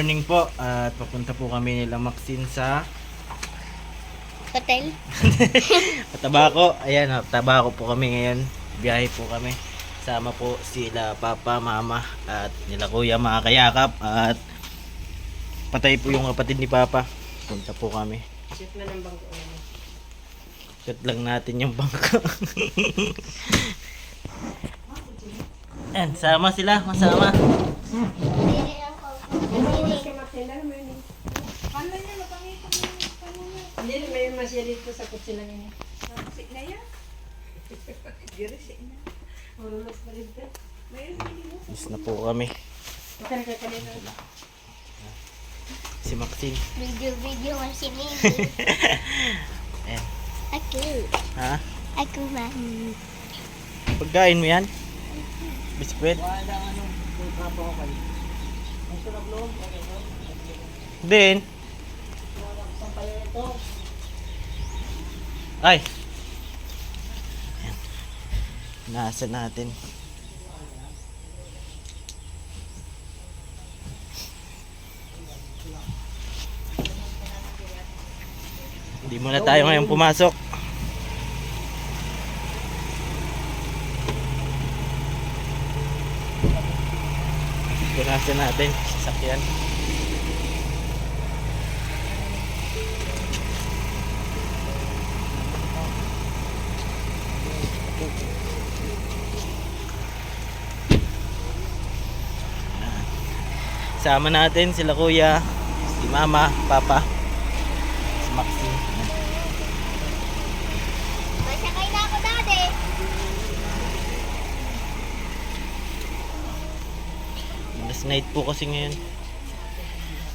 morning po at papunta po kami nila Maxine sa Hotel. Tabako. Ayan, Tabako po kami ngayon. Biyahe po kami. Sama po sila Papa, Mama at nila Kuya mga kayakap at patay po yung kapatid ni Papa. Punta po kami. Shoot na ng bangko. Shoot lang natin yung bangko. Ayan, sama sila, masama. Hindi, may masya dito sa kutsi lang yun. Sik na yan. Girisik na. Marulas na rin ka. Miss na po kami. Baka nakakalina. Si Maxine. Video ang sinili. Ayan. Ako. Ha? Ako mami. Pagkain mo yan? Biskwit? Din. Ay. Ayan. Nasa natin. Hindi muna tayo ngayon pumasok. Punasan natin sasakyan. Sama natin sila Kuya, si Mama, Papa, si Maxine. Masakay na ako dati. Last night po kasi ngayon.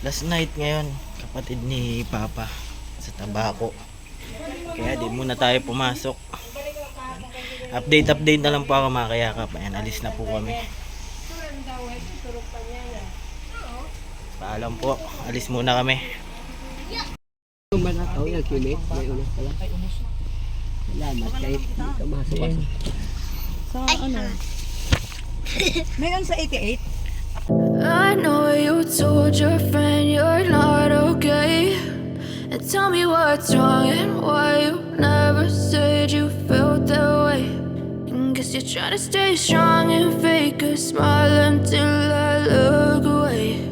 Last night ngayon, kapatid ni Papa sa Tabako. Kaya di muna tayo pumasok. Update na lang po ako mga kayakap. Ayan, alis na po kami. Paalam po, alis muna kami. Yung manakaw yan, kilit. May ulos pala. Salamat kahit hindi ka masok. Sa ano? Mayroon sa 88? I know you told your friend you're not okay. And tell me what's wrong and why you never said you felt that way. And guess you're trying to stay strong and fake a smile until I look away.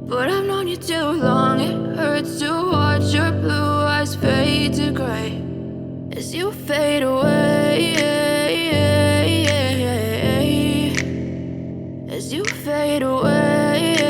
But I've known you too long, it hurts to watch your blue eyes fade to gray as you fade away. As you fade away.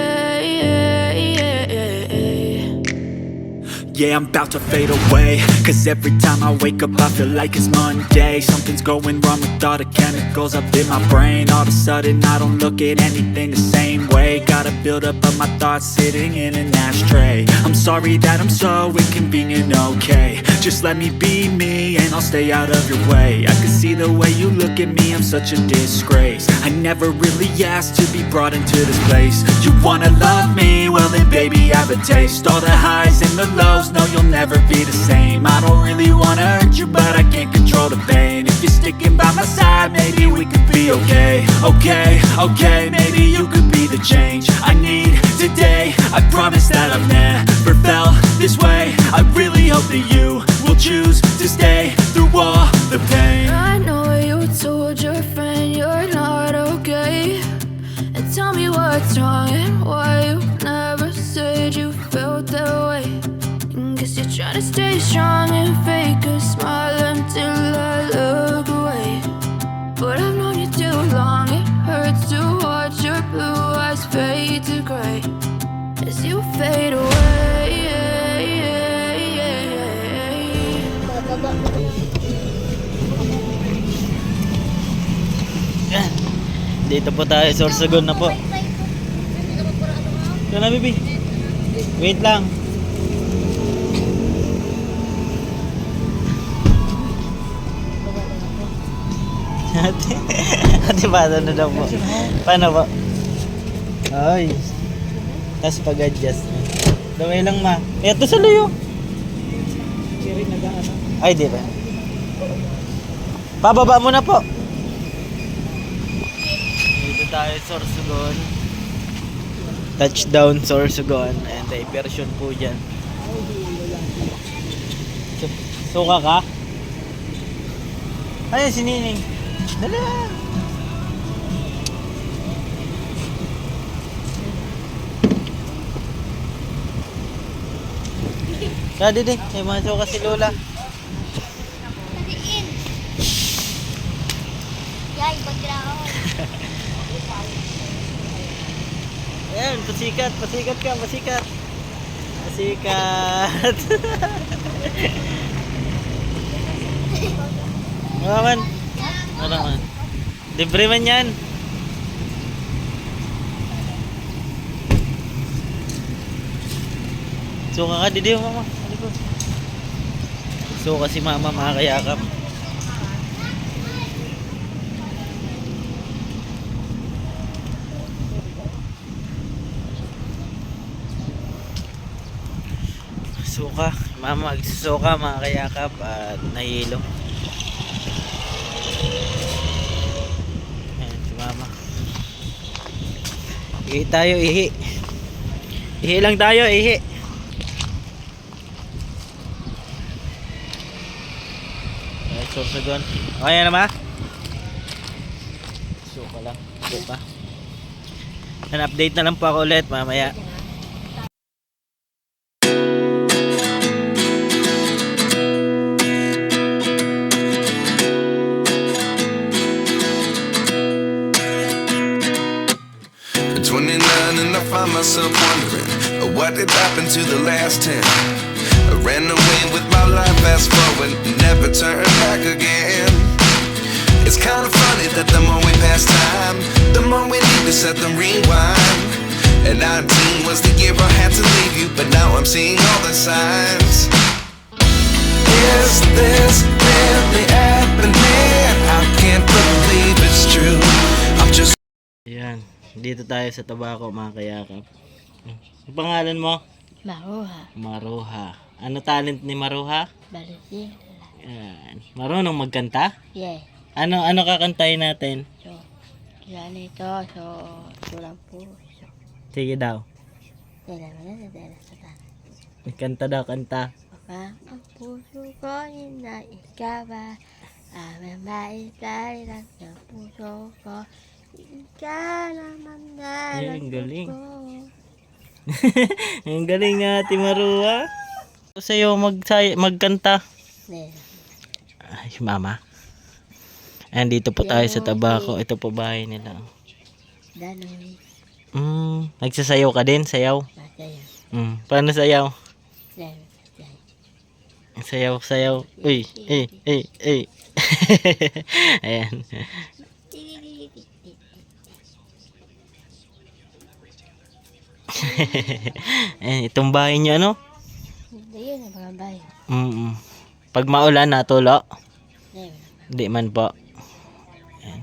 Yeah, I'm about to fade away. Cause every time I wake up I feel like it's Monday. Something's going wrong with all the chemicals up in my brain. All of a sudden I don't look at anything the same way. Gotta build up of my thoughts sitting in an ashtray. I'm sorry that I'm so inconvenient, okay. Just let me be me and I'll stay out of your way. I can see the way you look at me, I'm such a disgrace. I never really asked to be brought into this place. You wanna love me? Well then baby I have a taste. All the highs and the lows, no you'll never be the same. I don't really wanna hurt you but I can't control the pain. If you're sticking by my side maybe we could be okay. Okay, maybe you could be the change I need today. I promise that I've never felt this way. I really hope that you will choose to stay through all the pain. I know you told your friend you're not okay. And tell me what's wrong and why you never said you felt that way. And guess you're trying to stay strong and fake a smile until I look away. But I've known you too long, it hurts to watch your blue eyes fade to gray as you fade away. Yan. Dito po tayo, Sorsogon na po. Ito na, baby. Wait lang. Ate, paano na daw po? Paano po? Ay. Tapos pag-adjust. Daway lang ma. Ito sa luyo. Ay, di ba? Bababa mo na po. Dito tayo, Sorsogon. Touchdown Sorsogon. And diversion po dyan. Suka ka? Ayun si Nining. Dali lang. Kaya din, may mga suka si Lola. Nadiin. Yay, background. Ayan, pasikat ka, pasikat. Pasikat. Wala man. Libre man yan. Suka ka, didiyo mama. Suka si mama, mga kayakap. Suka, mama magsusuka, mga kayakap, at nahilo. Ayan si mama. Ihi tayo, ihi. Ihi lang tayo, ihi. Ayan, Sorsogon. Okay na ma? Suka lang, suka. An update na lang po ako ulit mamaya. At 29 and I find myself wondering what did happen to the last 10. I ran away with my life, fast forward, never turn back again. It's kind of funny that the more we pass time, the more we need to set them rewind. And 19 was the year I had to leave you, but now I'm seeing all the signs. Is this really happening? I can't believe it's true. I'm just Ayan, dito tayo sa Tabaco, mga kayakap. Ang pangalan mo? Maruha. Maruha. Ano talent ni Maruha? Balisi. Ayan. Marunong magkanta? Yeah. Ano kakantahin natin? So, ganito. So, tulang puso. Sige daw. Kanta daw, kanta. Papa, ang puso ko na ikaw ba? Ang maitay lang ng puso ko. Ikaw naman na Ay, lang ang galing. ko. Ang galing nga, Ate Maruha. Sa'yo magkanta. Yeah. Ay, mama. Ayan, dito po tayo sa Tabaco. Ito po bahay nila. Danoy. Nagsasayaw ka din? Sayaw? Masaya. Paano sayaw? Masaya. Sayaw. Uy, Ayan. Ayan, itong bahay niyo, ano? Hindi yun ang mga bayan. Pag maulan, natulo? Yeah. Hindi man po. Ayan.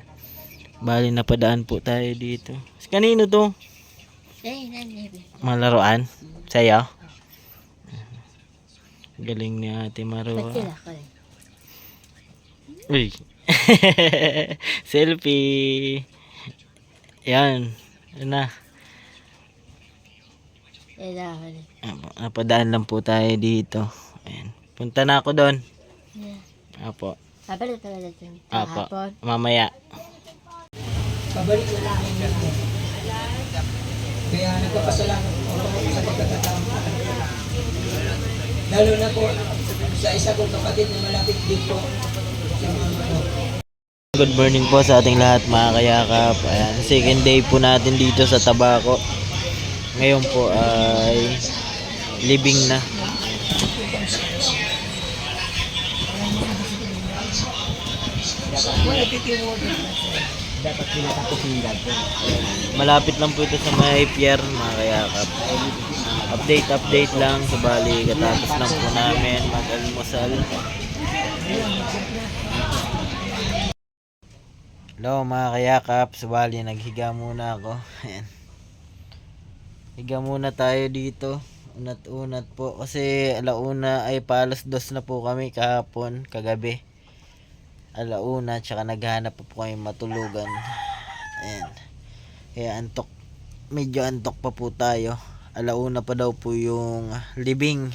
Bali, napadaan po tayo dito. Kanino to? Malaruan? Sa'yo? Galing ni Ate Maruha. Uy. Selfie. Yan. Yan na. Napadaan lang po tayo dito. Ayan. Punta na ako doon. Apo. Pabalik talaga dyan. Apo. Mamaya. Pabalik na namin yan. Kaya nagpapasalamat po ako sa pagkakataon. Lalo na po sa isa kong kapatid na malapit dito sa mama ko. Good morning po sa ating lahat, mga kayakap. Ayan, second day po natin dito sa Tabaco. Ngayon po ay living na. Dapat pinatapusin po. Malapit lang po ito sa may pier, mga kayakap. Update lang. Sabali, katapos lang po namin mag-almusal. Hello mga kayakap. Sabali, naghiga muna ako. Ayan. Higa muna tayo dito. Unat-unat po. Kasi alauna ay palas 2 na po kami kahapon, kagabi. Alauna, tsaka naghanap po kami matulugan. Ayan. Kaya antok medyo antok pa po tayo. Alauna pa daw po yung libing.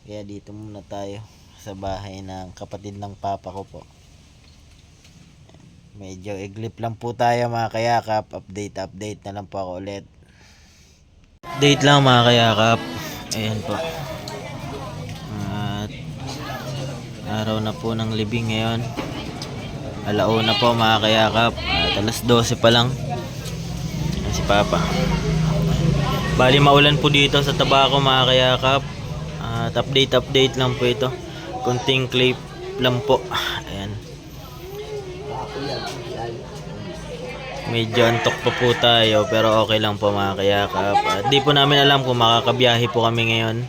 Kaya dito muna tayo sa bahay ng kapatid ng papa ko po. Medyo iglip lang po tayo mga kayakap. Update na lang po ako ulit. Update lang mga kayakap. Ayan po. At araw na po ng libing ngayon. Alauna po mga kayakap. At alas 12 pa lang. Ayan si papa. Bali maulan po dito sa Tabaco mga kayakap. At update lang po ito. Kunting clip lang po. Ayan. Medyo antok pa po tayo pero okay lang po mga kayakap. At di po namin alam kung makakabiyahe po kami ngayon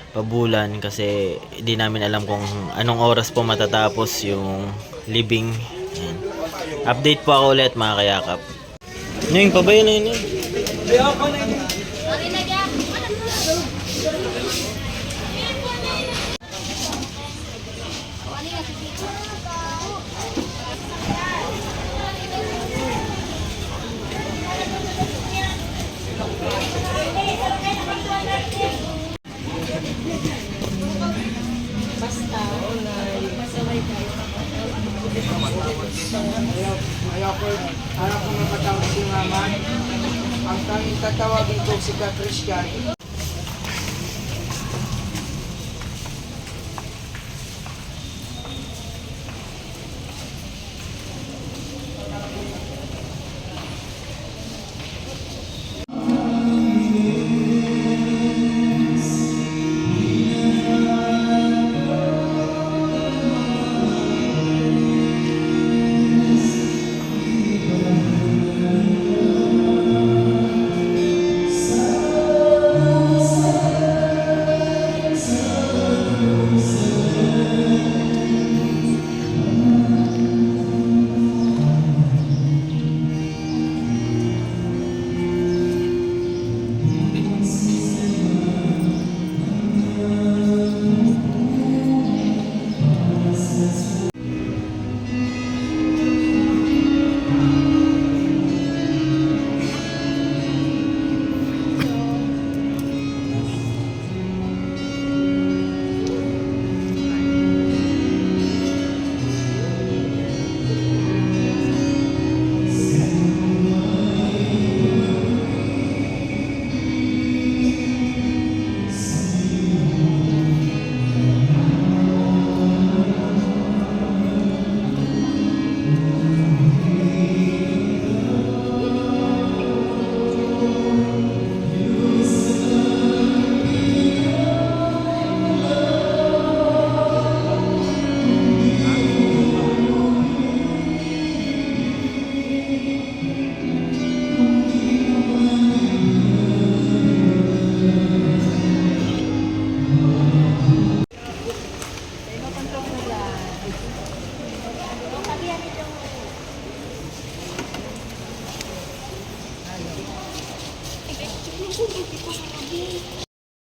pabulan kasi di namin alam kung anong oras po matatapos yung libing. Ayan. Update po ako ulit mga kayakap. Yung pabayo na yun. Ayaw ko mapatawag si mama. Ang tanging tatawagin ko si Christian.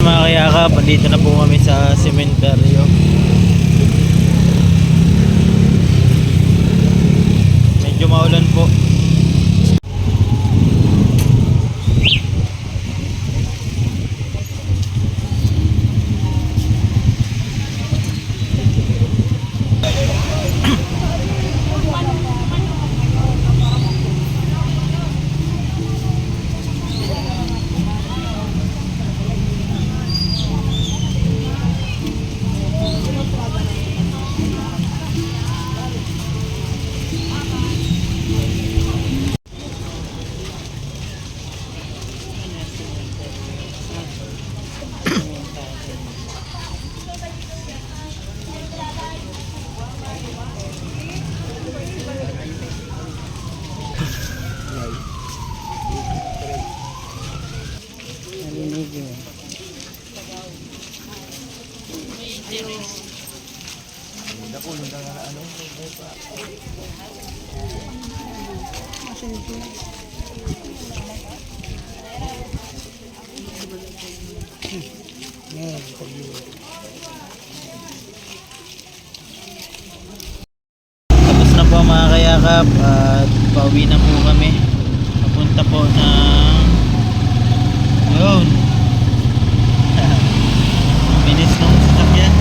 Mga kayakap, andito na po kami sa sementeryo. Medyo maulan po. Tapos na po mga kayakap at pauwi na po kami. Papunta po ng Yun. Bilis ng sasakyan.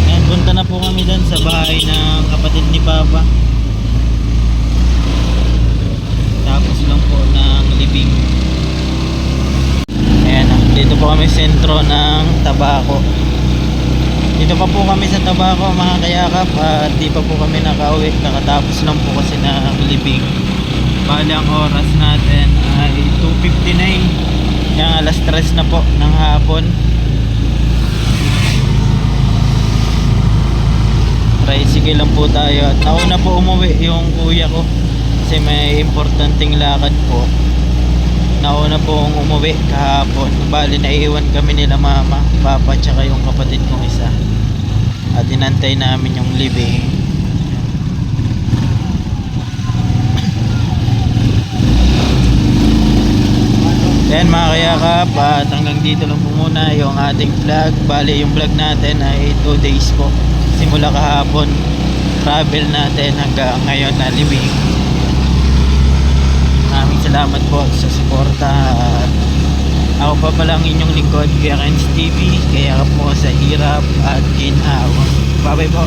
Ngayon, punta na po kami dun sa bahay ng kapatid ni Papa. Tapos lang po ng libing. Ayan na. Dito po kami sentro ng Tabaco. Dito pa po kami sa Tabaco mga kayakap. At di pa po kami nakauwi. Kakatapos lang po kasi ng libing. Bali ang oras natin ay 2:59. Yung alas 3 na po ng hapon. Tricycle lang po tayo. At nauna po umuwi yung kuya ko. Kasi may importanteng lakad po. Nauna pong umuwi kahapon. Bali naiiwan kami nila mama, papa, tsaka yung kapatid kong isa. At inantay namin yung libing. Yan mga kayakap, at hanggang dito lang po muna yung ating vlog. Bali yung vlog natin ay 2 days po. Simula kahapon, travel natin hanggang ngayon na libing. Maraming salamat po sa suporta. Ako pa pala ang inyong lingkod, Kuya Kenz TV. Kaya po sa hirap at ginhawa. Bye bye po.